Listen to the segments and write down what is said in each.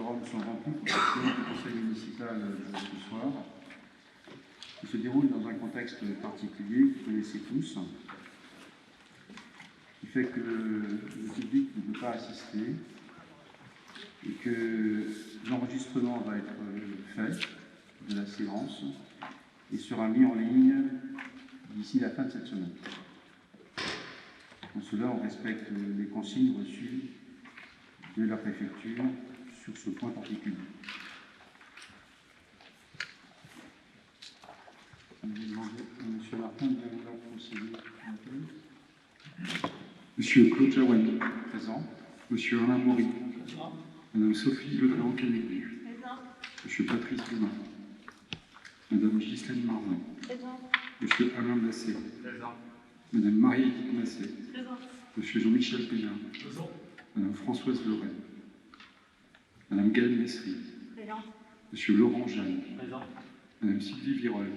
quorums sont remplis pour la séance du conseil municipal de ce soir, qui se déroule dans un contexte particulier que vous connaissez tous, qui fait que le public ne peut pas assister et que l'enregistrement va être fait de la séance et sera mis en ligne d'ici la fin de cette semaine. Pour cela, on respecte les consignes reçues de la préfecture sur ce point particulier. Je vais demander à M. Martin de vouloir procéder. Monsieur Claude Jawani. Présent. Monsieur Alain Maury. Madame Sophie Leclerc-Canécu. Monsieur Patrice Dumas. Madame Ghislaine Marvin. Monsieur Alain Massé. Madame Marie-Édith Massé. Monsieur Jean-Michel Pénard. Madame Françoise Leray. Madame Gaëlle Messry. Monsieur Laurent Jeanne. Madame Sylvie Virol.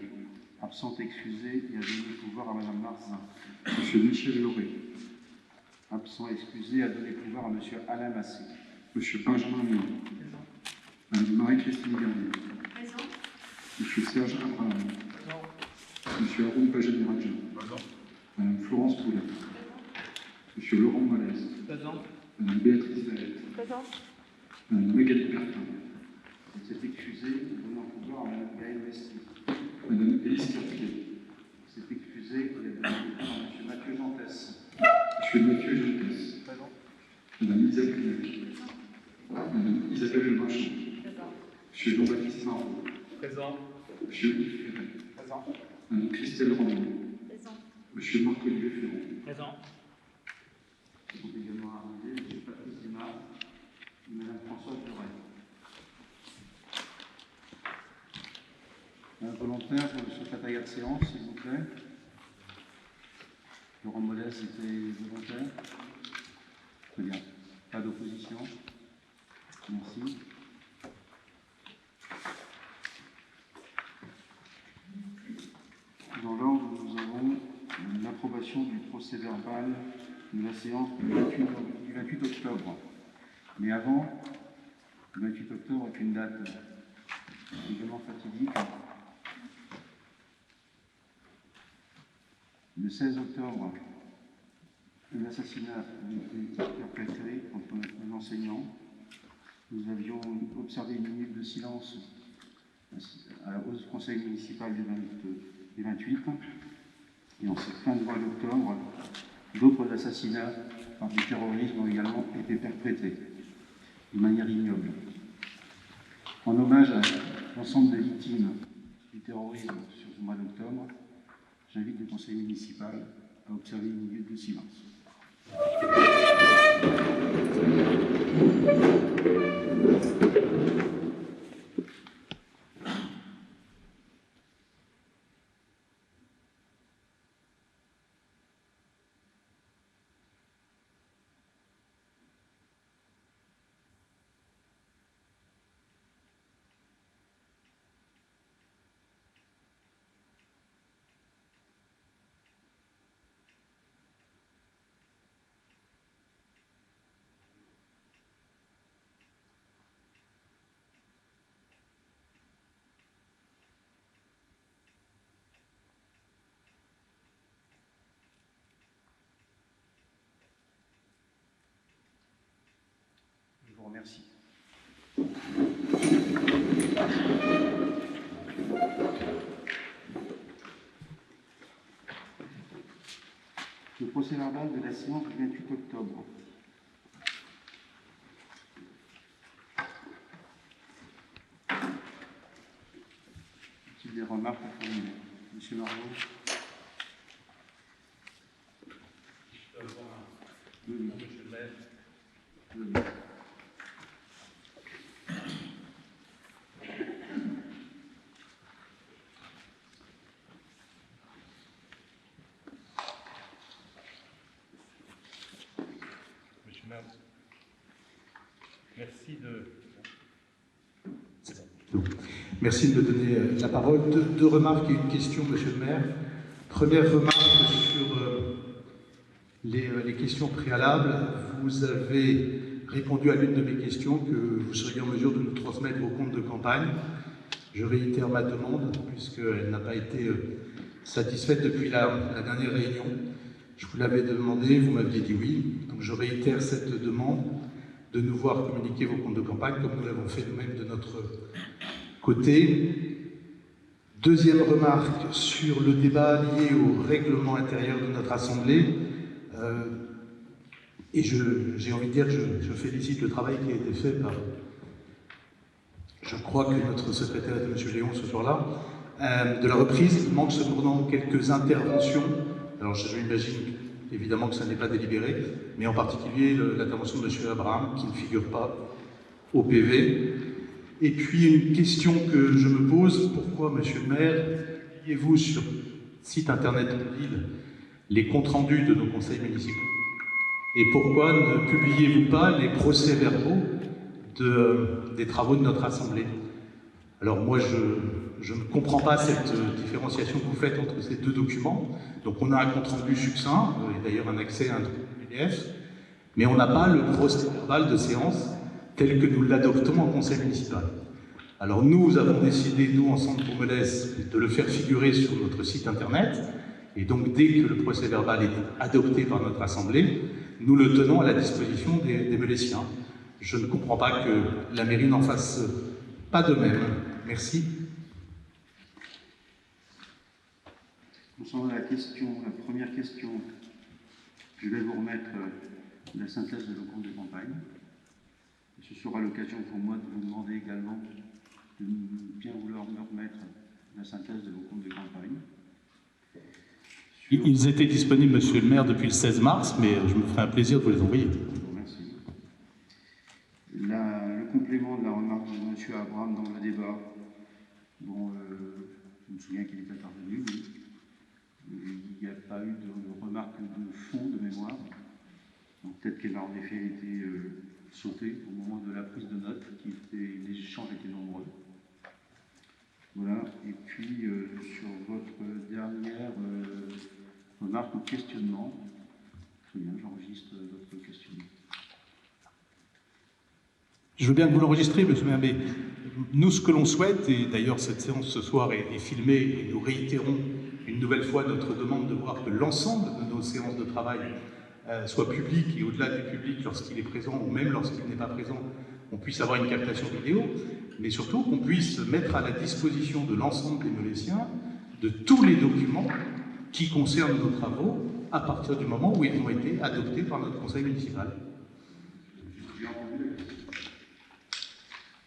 Absente excusée et à donner le pouvoir à Madame Marzin. Monsieur Michel Lauré. Absent excusé, à donner le pouvoir à Monsieur Alain Massé. Monsieur Benjamin Méon. Madame Marie-Christine Garnier. Monsieur Serge Abraham. Monsieur Haroun Pajani-Radja. Madame Florence Poulin. Monsieur Laurent Malaise. Madame Béatrice Valette. Madame Magali Bertin. Elle s'est excusée, donnant le pouvoir à Madame Gaëlle Messry. Madame Élise Cartier. Elle s'est excusée et a donné le pouvoir à Monsieur Mathieu Jantès. Monsieur Mathieu Jantès. Madame Lisa Cunac. Madame Isabelle Le Marchand. Monsieur Jean-Baptiste Marot. Monsieur Yves Ferret. Madame Christelle Romain. Monsieur Marc-Olivier Ferrand. Ils sont également arrivés, M. Patrice Dumas et Mme Françoise Leray. Un volontaire pour le secrétariat de séance, s'il vous plaît. Laurent Modeste était volontaire. Très bien. Pas d'opposition. Merci. Dans l'ordre, nous avons l'approbation du procès-verbal de la séance du 28 octobre. Mais avant, le 28 octobre est une date également fatidique. Le 16 octobre, l'assassinat a été perpétré contre un enseignant. Nous avions observé une minute de silence au conseil municipal du 28. Et en cette fin de mois d'octobre, d'autres assassinats par du terrorisme ont également été perpétrés de manière ignoble. En hommage à l'ensemble des victimes du terrorisme sur ce mois d'octobre, j'invite le conseil municipal à observer une minute de silence. Je vous remercie. Le procès-verbal de la séance du 28 octobre. Des remarques à formuler. Monsieur Marot. Monsieur le maire. Monsieur le maire. Merci de me donner la parole. Deux remarques et une question, monsieur le maire. Première remarque sur les questions préalables. Vous avez répondu à l'une de mes questions que vous seriez en mesure de nous transmettre vos comptes de campagne. Je réitère ma demande, puisqu'elle n'a pas été satisfaite depuis la dernière réunion. Je vous l'avais demandé, vous m'aviez dit oui. Donc je réitère cette demande de nous voir communiquer vos comptes de campagne, comme nous l'avons fait nous-mêmes de notre côté. Deuxième remarque sur le débat lié au règlement intérieur de notre Assemblée. Et j'ai envie de dire que je félicite le travail qui a été fait par... Je crois que notre secrétaire était M. Léon ce soir-là. De la reprise, il manque cependant quelques interventions. Alors je m'imagine évidemment que ça n'est pas délibéré, mais en particulier l'intervention de M. Abraham, qui ne figure pas au PV. Et puis une question que je me pose, pourquoi, monsieur le maire, publiez-vous sur le site internet de l'île les comptes rendus de nos conseils municipaux? Et pourquoi ne publiez-vous pas les procès-verbaux des travaux de notre Assemblée? Alors moi, je ne comprends pas cette différenciation que vous faites entre ces deux documents. Donc on a un compte-rendu succinct, et d'ailleurs un accès à un PDF, mais on n'a pas le procès-verbal de séance tel que nous l'adoptons en conseil municipal. Alors nous avons décidé, nous, ensemble pour Melès, de le faire figurer sur notre site internet, et donc dès que le procès-verbal est adopté par notre Assemblée, nous le tenons à la disposition des Melésiens. Je ne comprends pas que la mairie n'en fasse pas de même. Merci. Concernant la première question, je vais vous remettre la synthèse de nos comptes de campagne. Ce sera l'occasion pour moi de vous demander également de bien vouloir me remettre la synthèse de vos comptes de campagne. Ils étaient disponibles, monsieur le maire, depuis le 16 mars, mais je me ferai un plaisir de vous les envoyer. Merci. Le complément de la remarque de M. Abraham dans le débat, bon, je me souviens qu'il était intervenu, oui. Il n'y a pas eu de remarque de fond de mémoire. Donc peut-être qu'elle a en effet été sautée au moment de la prise de notes, les échanges étaient nombreux. Voilà, et puis sur votre dernière remarque ou questionnement, très bien, j'enregistre votre questionnement. Je veux bien que vous l'enregistrez, monsieur le maire, mais nous, ce que l'on souhaite, et d'ailleurs cette séance ce soir est filmée, et nous réitérons une nouvelle fois notre demande de voir que l'ensemble de nos séances de travail soient publiques, et au-delà du public, lorsqu'il est présent, ou même lorsqu'il n'est pas présent, on puisse avoir une captation vidéo, mais surtout qu'on puisse mettre à la disposition de l'ensemble des Melésiens de tous les documents qui concernent nos travaux à partir du moment où ils ont été adoptés par notre conseil municipal.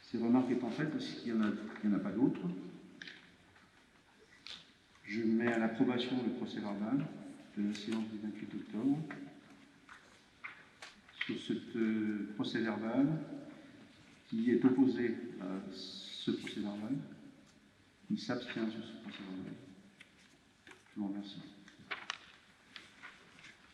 Ces remarques étant faites, parce qu'il n'y en a pas d'autres, je mets à l'approbation le procès-verbal de la séance du 28 octobre. Sur ce procès-verbal, qui est opposé à ce procès-verbal, il s'abstient sur ce procès-verbal. Je vous remercie.